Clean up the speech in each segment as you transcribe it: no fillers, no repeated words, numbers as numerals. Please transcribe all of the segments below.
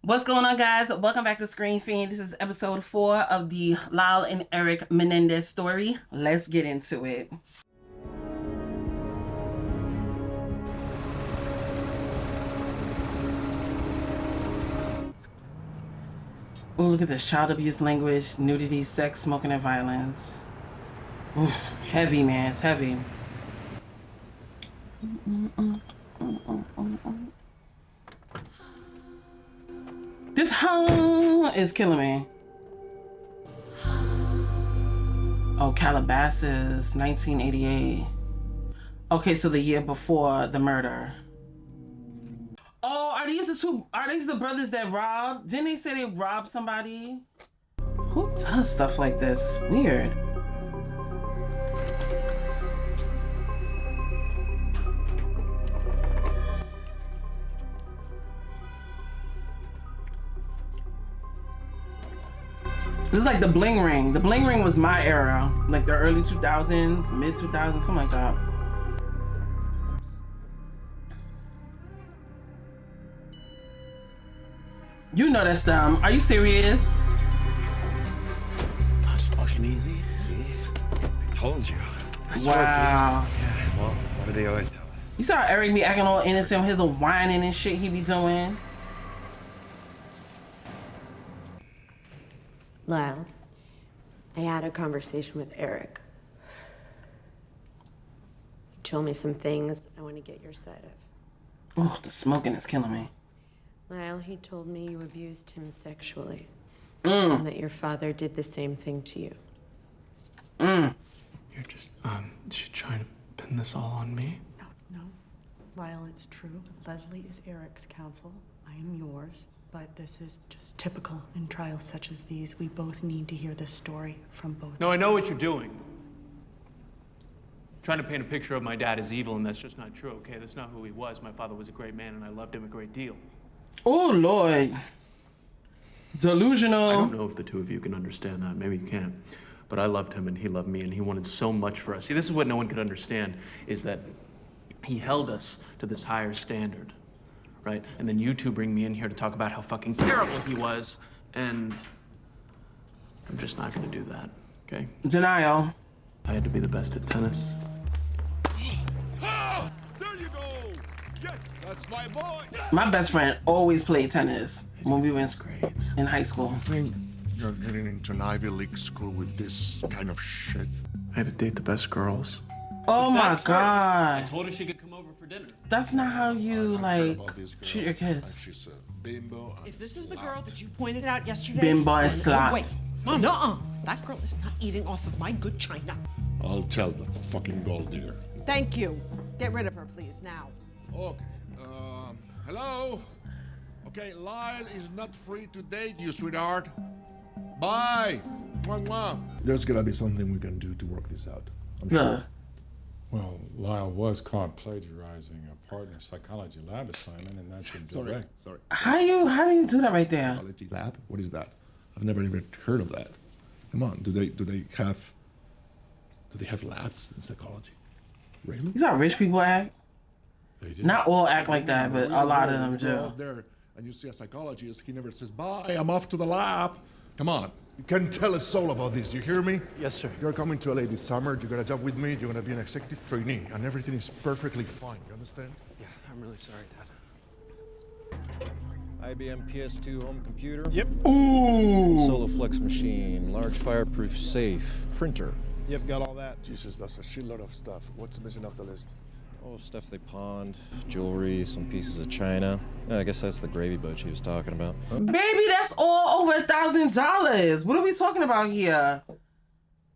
What's going on, guys? Welcome back to Screen Fiend. This is episode 4 of the Lyle and Erik Menendez story. Let's get into it. Oh, look at this. Child abuse language, nudity, sex, smoking, and violence. Ooh, heavy, man. It's heavy. This hum is killing me. Oh, Calabasas, 1988. Okay, so the year before the murder. Oh, are these the brothers that robbed? Didn't they say they robbed somebody? Who does stuff like this? It's weird. This is like the bling ring. The bling ring was my era. Like the early 2000s, mid 2000s, something like that. You know that's dumb. Are you serious? That's fucking easy. See? I told you. Wow. Yeah, well, what do they always tell us? You saw Erik be acting all innocent, his little whining and shit he be doing. Lyle, I had a conversation with Erik. He told me some things I want to get your side of. Oh, the smoking is killing me. Lyle, he told me you abused him sexually. And that your father did the same thing to you. You're just, she's trying to pin this all on me? No. Lyle, it's true. Leslie is Erik's counsel. I am yours. But this is just typical in trials such as these. We both need to hear this story from both. No, I know what you're doing. Trying to paint a picture of my dad as evil, and that's just not true, okay? That's not who he was. My father was a great man, and I loved him a great deal. Oh, Lord. Delusional. I don't know if the two of you can understand that. Maybe you can't. But I loved him, and he loved me, and he wanted so much for us. See, this is what no one could understand, is that he held us to this higher standard, right? And then you two bring me in here to talk about how fucking terrible he was, and I'm just not gonna do that, okay? Denial. I had to be the best at tennis. Ah, there you go. Yes, that's my boy. My best friend always played tennis when we were in high school. You think you're getting into an Ivy League school with this kind of shit? I had to date the best girls. Oh my That's her. God. I told her she could come over for dinner. That's not how you, like, About this girl, treat your kids. and she's a bimbo and If this a is the slut. girl that you pointed out yesterday, Bimbo and then- slut. Wait, Mom, nuh-uh. That girl is not eating off of my good china. I'll tell the fucking gold digger. Thank you. Get rid of her, please, now. Okay. Hello? Okay, Lyle is not free to date you, sweetheart. Bye. Mwah, mwah. There's gonna be something we can do to work this out. I'm Yeah. sure. Well, Lyle was caught plagiarizing a partner psychology lab assignment, and that's indirect. Sorry. How do you do that right there? Psychology lab? What is that? I've never even heard of that. Come on, do they have labs in psychology? Really? These how rich people act. They did. Not all act like that, but a lot of them You go do. out there and you see a psychologist, he never says, bye, I'm off to the lab. Come on. You can tell a soul about this. You hear me? Yes, sir. You're coming to LA this summer, you got a job with me, you're gonna be an executive trainee, and everything is perfectly fine. You understand? Yeah, I'm really sorry, Dad. IBM PS2 home computer. Yep. Ooh. Soloflex machine, large fireproof safe, printer. Yep, got all that. Jesus, that's a shitload of stuff. What's missing off the list? Oh, stuff they pawned, jewelry, some pieces of china. Yeah, I guess that's the gravy boat she was talking about. Baby, that's all over $1,000. What are we talking about here?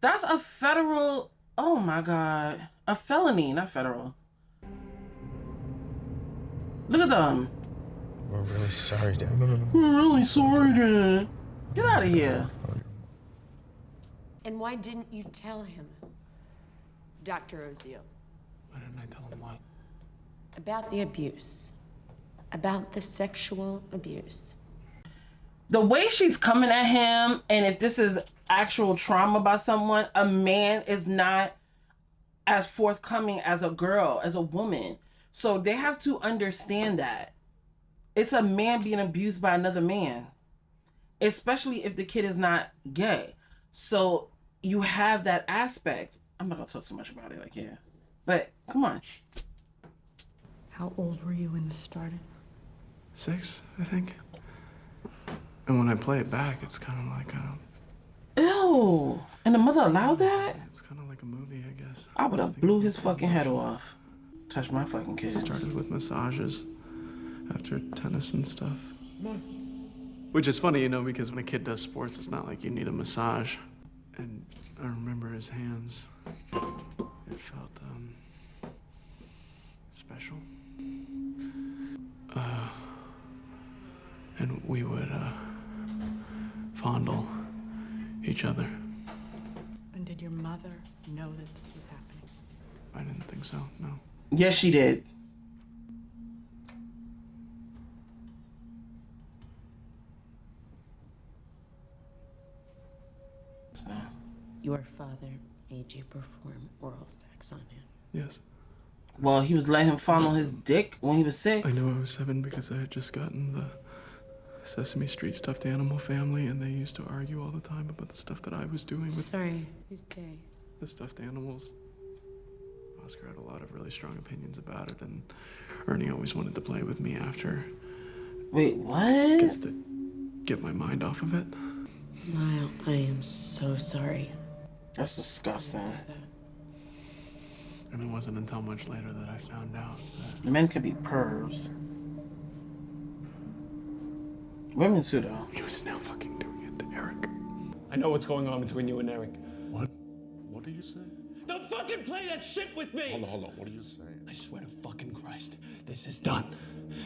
That's a federal, oh my God. A felony, not federal. Look at them. We're really sorry, Dad. We're really sorry, Dad. Get out of here. And why didn't you tell him, Dr. Oziel, Why didn't I tell him what? about the abuse? About the sexual abuse? The way she's coming at him, and if this is actual trauma by someone, a man is not as forthcoming as a girl, as a woman. So they have to understand that. It's a man being abused by another man, especially if the kid is not gay. So you have that aspect. I'm not gonna talk too much about it, like, yeah. But come on. How old were you when this started? 6, I think. And when I play it back, it's kind of like Ew. And the mother allowed that? it's kind of like a movie, I guess. I would have blew his fucking head off. Touch my fucking It kid. started with massages after tennis and stuff. Which is funny, you know, because when a kid does sports, it's not like you need a massage. And I remember his hands. It felt, special. And we would, fondle each other. And did your mother know that this was happening? I didn't think so, no. Yes, she did. Your father made you perform oral sex on him. Yes. Well, he was letting him fondle his dick when he was 6. I knew I was 7 because I had just gotten the Sesame Street stuffed animal family, and they used to argue all the time about the stuff that I was doing with Sorry, who's they? the stuffed animals. Oscar had a lot of really strong opinions about it, and Ernie always wanted to play with me after. Wait, what? Just to get my mind off of it. Lyle, I am so sorry. That's disgusting. And it wasn't until much later that I found out that Men can be pervs. Women too, though. he was now fucking doing it to Erik. I know what's going on between you and Erik. What? What do you say? Don't fucking play that shit with me! Hold on. What are you saying? I swear to fucking Christ, this is done.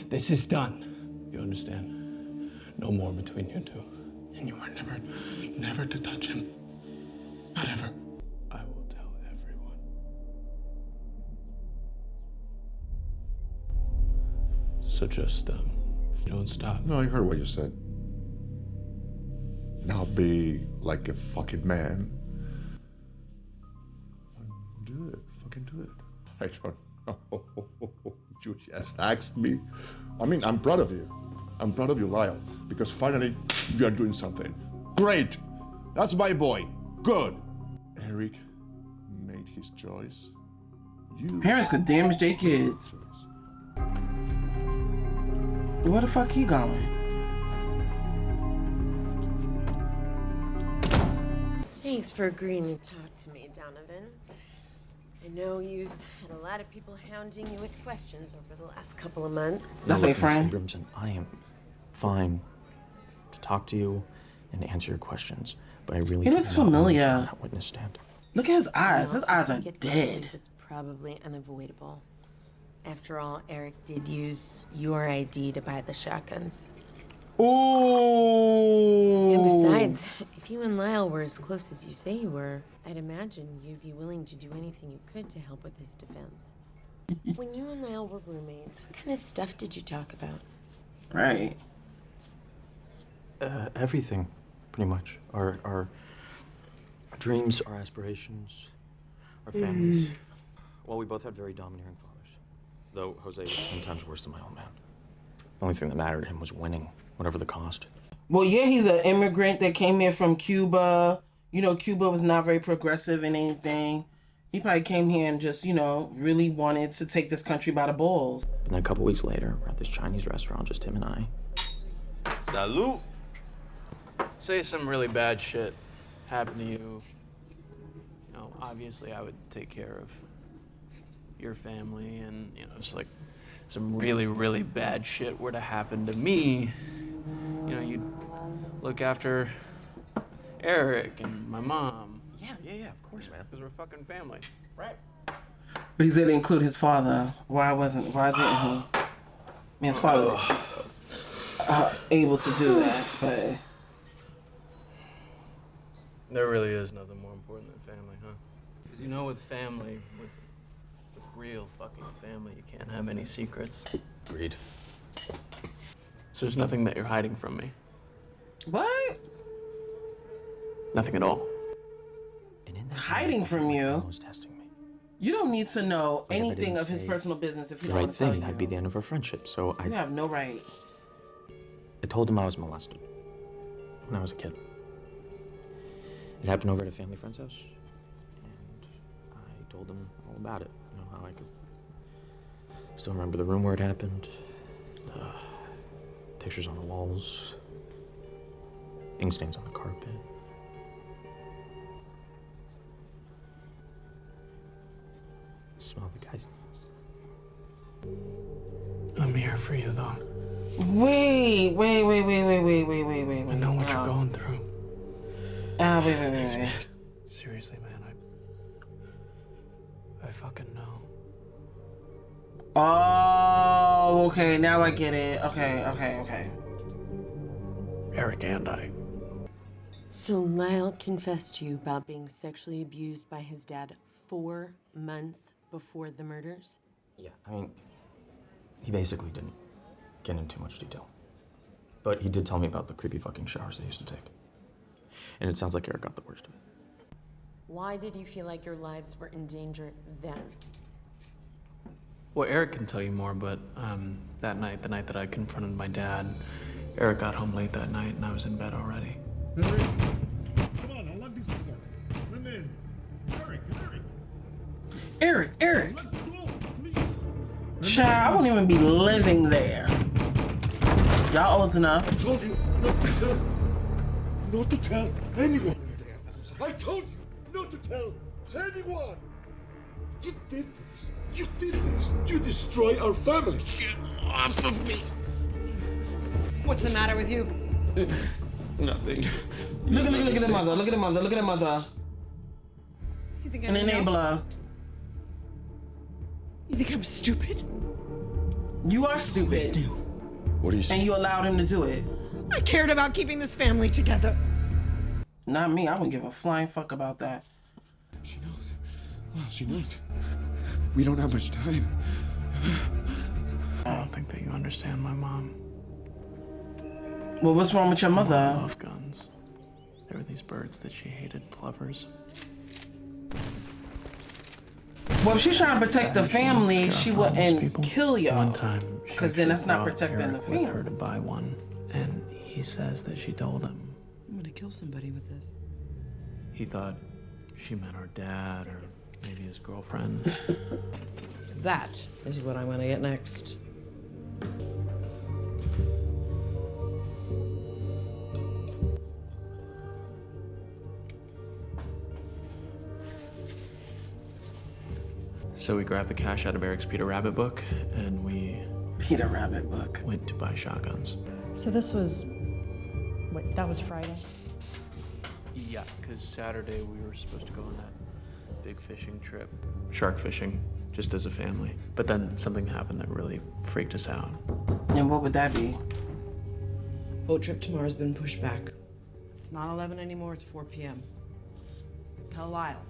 This is done. You understand? No more between you two. And you are never to touch him. Not ever. I will tell everyone. So just, don't stop. No, I heard what you said. Now be like a fucking man. Do it. Fucking do it. I don't know. You just asked me. I mean, I'm proud of you. I'm proud of you, Lyle, because finally you are doing something. Great. That's my boy. Good. Erik made his choice. You. Parents could damage their kids. Where the fuck he going? Thanks for agreeing to talk to me, Donovan. I know you've had a lot of people hounding you with questions over the last couple of months. That's a friend. Grimson, I am fine to talk to you and answer your questions, but I really He looks familiar. on that witness stand. Look at his eyes. His eyes are Get dead. It's probably unavoidable. After all, Erik did use your ID to buy the shotguns. Ooh. And besides, if you and Lyle were as close as you say you were, I'd imagine you'd be willing to do anything you could to help with his defense. When you and Lyle were roommates, what kind of stuff did you talk about? Right. Everything, pretty much. Our dreams, our aspirations, our families. Well, we both had very domineering fathers, though Jose was 10 times worse than my old man. The only thing that mattered to him was winning, whatever the cost. Well, yeah, he's an immigrant that came here from Cuba. You know, Cuba was not very progressive in anything. He probably came here and just, you know, really wanted to take this country by the balls. And then a couple weeks later, we're at this Chinese restaurant, just him and I. Salute. Say some really bad shit happened to you. You know, obviously I would take care of your family, and, you know, it's like some really, really bad shit were to happen to me. You know, you'd look after Erik and my mom. Yeah, of course, man. Because we're fucking family. Right. But he didn't include his father. Why didn't he? I mean, his father's able to do that, but... There really is nothing more important than family, huh? Because you know, with family, with real fucking family, you can't have any secrets. Agreed. So there's nothing that you're hiding from me. What? Nothing at all. And in that Hiding moment, from you? Lyle was testing me. You don't need to know But if I anything didn't of his say personal business if he the don't right want to tell thing, that'd be the you. end of our friendship. So You have no right. I told him I was molested when I was a kid. It happened over at a family friend's house, and I told him all about it. You know, how I could still remember the room where it happened, the pictures on the walls, ink stains on the carpet. The smell of the guy's nuts. I'm here for you, though. Wait. I know what you're going through. Wait. Seriously, man, I fucking know. Oh, okay. Now I get it. Okay. Erik and I. So Lyle confessed to you about being sexually abused by his dad 4 months before the murders? Yeah, I mean, he basically didn't get into too much detail. But he did tell me about the creepy fucking showers they used to take. And it sounds like Erik got the worst of it. Why did you feel like your lives were in danger then? Well, Erik can tell you more, but that night, the night that I confronted my dad, Erik got home late that night and I was in bed already. Henry, come on, I'll let these people go. Come in. Erik. Erik. Let's go, please. Child, I won't even be living there. Y'all old enough. I told you not to tell anyone. I told you not to tell anyone. You did this. You destroy our family. Get off of me. What's the matter with you? Nothing. Look at the mother. Look at the mother. You think An I know? enabler. You think I'm stupid? You are stupid. What are you saying? And you allowed him to do it. I cared about keeping this family together. Not me. I wouldn't give a flying fuck about that. She knows. Well, she knows. We don't have much time. I don't think that you understand my mom. Well, what's wrong with your My mother? mom loved guns. There were these birds that she hated, plovers. Well, if she's trying to protect the family, Scare she off homeless wouldn't people. kill y'all. One time, she Because then that's not brought protecting the Erik with her family. to buy one, and he says that she told him. I'm gonna kill somebody with this. He thought she meant her dad or maybe his girlfriend. That is what I'm gonna get next. So we grabbed the cash out of Erik's Peter Rabbit book, and we Peter Rabbit book. went to buy shotguns. So this was, wait, that was Friday? Yeah, because Saturday we were supposed to go on that big fishing trip, shark fishing, just as a family. But then something happened that really freaked us out. And what would that be? Boat trip tomorrow's been pushed back. It's not 11 anymore, it's 4 p.m. Tell Lyle.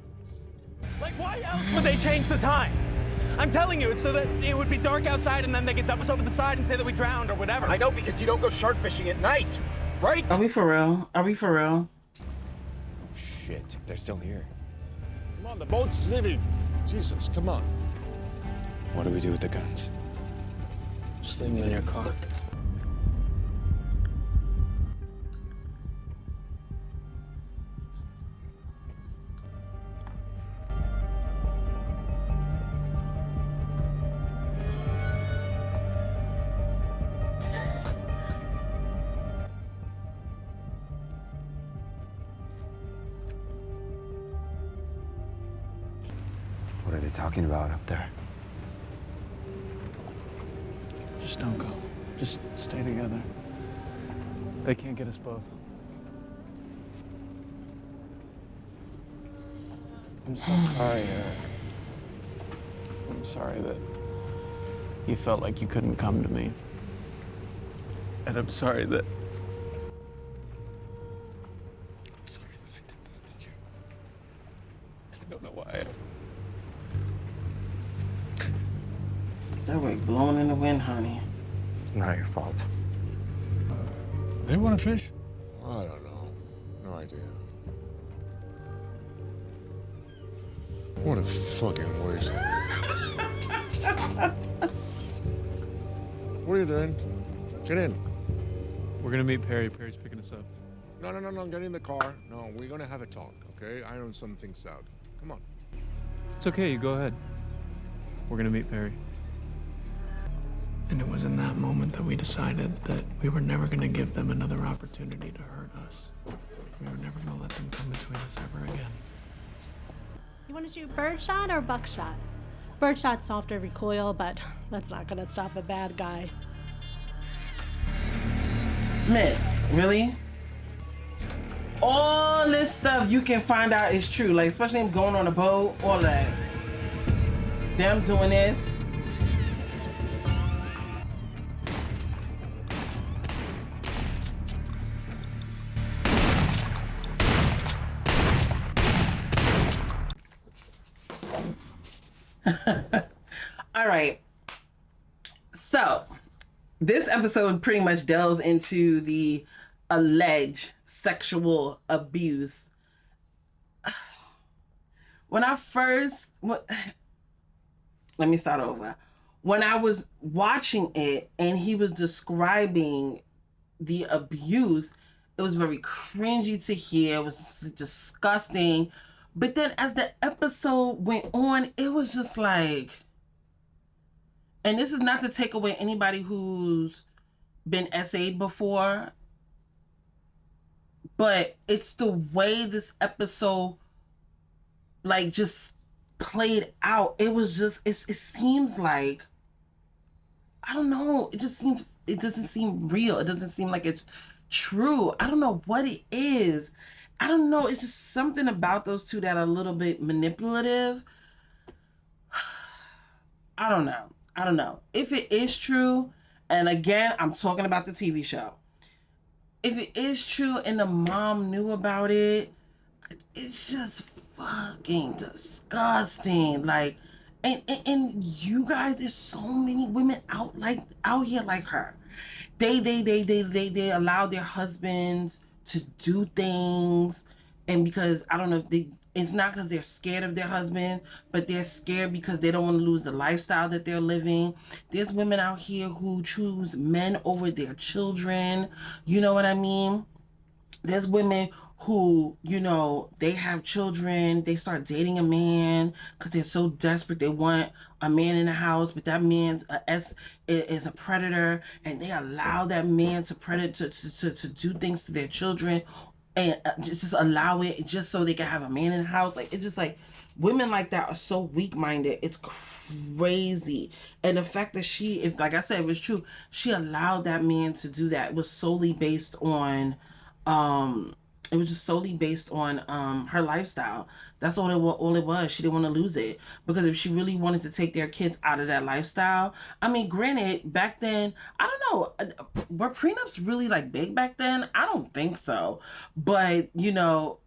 Like, why else would they change the time? I'm telling you, it's so that it would be dark outside and then they could dump us over the side and say that we drowned or whatever. I know, because you don't go shark fishing at night, right? Are we for real? Shit, they're still here. Come on, the boat's leaving. Jesus, come on. What do we do with the guns? Just leave me in your car. What are they talking about up there? Just don't go. Just stay together. They can't get us both. I'm so sorry, Erik. I'm sorry that you felt like you couldn't come to me. And I'm sorry that... I'm sorry that I did that to you. I don't know why. That wig blowing in the wind, honey. It's not your fault. They want to fish? I don't know. No idea. What a fucking waste. What are you doing? Get in. We're gonna meet Perry. Perry's picking us up. No, get in the car. No, we're gonna have a talk, okay? Iron some things out. Come on. It's okay, you go ahead. We're gonna meet Perry. And it was in that moment that we decided that we were never going to give them another opportunity to hurt us. We were never going to let them come between us ever again. You want to shoot birdshot or buckshot? Birdshot's softer recoil, but that's not going to stop a bad guy. Miss, really? All this stuff you can find out is true, like especially him going on a boat, all that. Them doing this. All right. So, this episode pretty much delves into the alleged sexual abuse. When I first... let me start over. When I was watching it and he was describing the abuse, it was very cringy to hear. It was just disgusting. But then as the episode went on, it was just like... And this is not to take away anybody who's been essayed before, but it's the way this episode like just played out. It was just, it seems like, I don't know, it doesn't seem real. It doesn't seem like it's true. I don't know what it is. I don't know. It's just something about those two that are a little bit manipulative. I don't know. If it is true, and again, I'm talking about the TV show. If it is true and the mom knew about it, it's just fucking disgusting. Like, and you guys, there's so many women out here like her. They allow their husbands to do things, and because I don't know if it's not because they're scared of their husband, but they're scared because they don't want to lose the lifestyle that they're living. There's women out here who choose men over their children. You know what I mean? There's women who, you know, they have children. They start dating a man because they're so desperate. They want a man in the house, but that man's is a predator, and they allow that man to do things to their children, and just allow it just so they can have a man in the house. Like, it's just like women like that are so weak-minded. It's crazy. And the fact that she, if like I said, it was true, she allowed that man to do that. It was solely based on it was just solely based on her lifestyle. That's all it was. She didn't want to lose it, because if she really wanted to take their kids out of that lifestyle, I mean, granted, back then, I don't know, were prenups really like big back then? I don't think so. But, you know,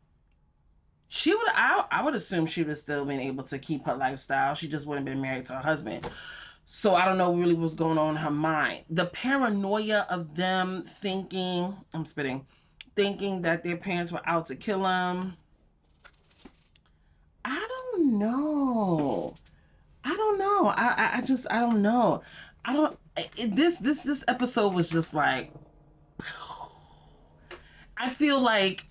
I would assume she would have still been able to keep her lifestyle. She just wouldn't have been married to her husband. So I don't know really what's going on in her mind. The paranoia of them thinking that their parents were out to kill them. I don't know. I don't know. This episode was just like, I feel like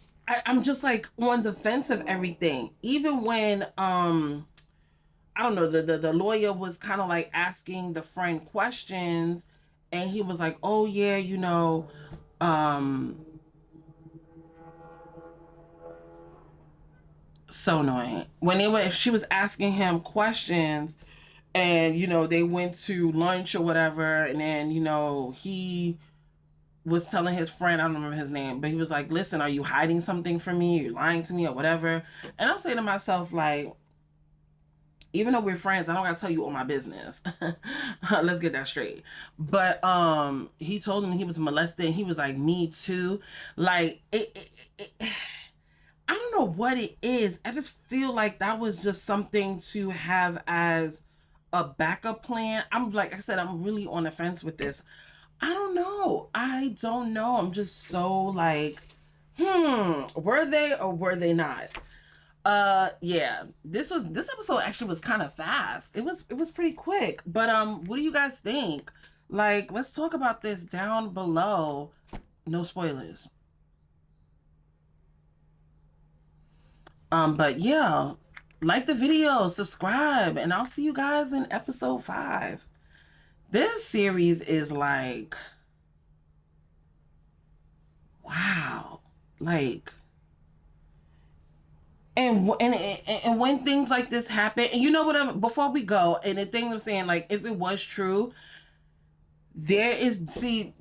I'm just like on the fence of everything. Even when I don't know, the lawyer was kind of like asking the friend questions, and he was like, oh yeah, you know, so annoying. If she was asking him questions, and you know, they went to lunch or whatever, and then, you know, he was telling his friend, I don't remember his name, but he was like, listen, are you hiding something from me? Are you lying to me or whatever? And I'm saying to myself, like, even though we're friends, I don't gotta tell you all my business. Let's get that straight. But he told him he was molested, and he was like, me too. Like, I don't know what it is. I just feel like that was just something to have as a backup plan. I'm like I said, I'm really on the fence with this. I don't know. I'm just so like, were they or were they not? Yeah, this episode actually was kind of fast. It was pretty quick. But what do you guys think? Like, let's talk about this down below. No spoilers. But yeah, like the video, subscribe, and I'll see you guys in episode 5. This series is like, wow, like. And when things like this happen, and you know what before we go, and the thing I'm saying, like, if it was true, there is, see,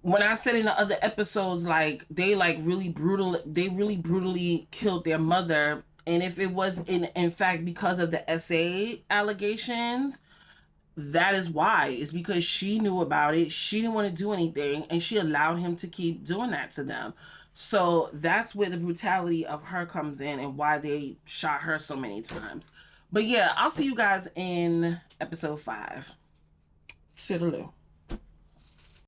when I said in the other episodes, like, they really brutally killed their mother, and if it was in fact because of the SA allegations, that is why. It's because she knew about it. She didn't want to do anything, and she allowed him to keep doing that to them. So that's where the brutality of her comes in and why they shot her so many times. But yeah, I'll see you guys in episode 5. Toodaloo.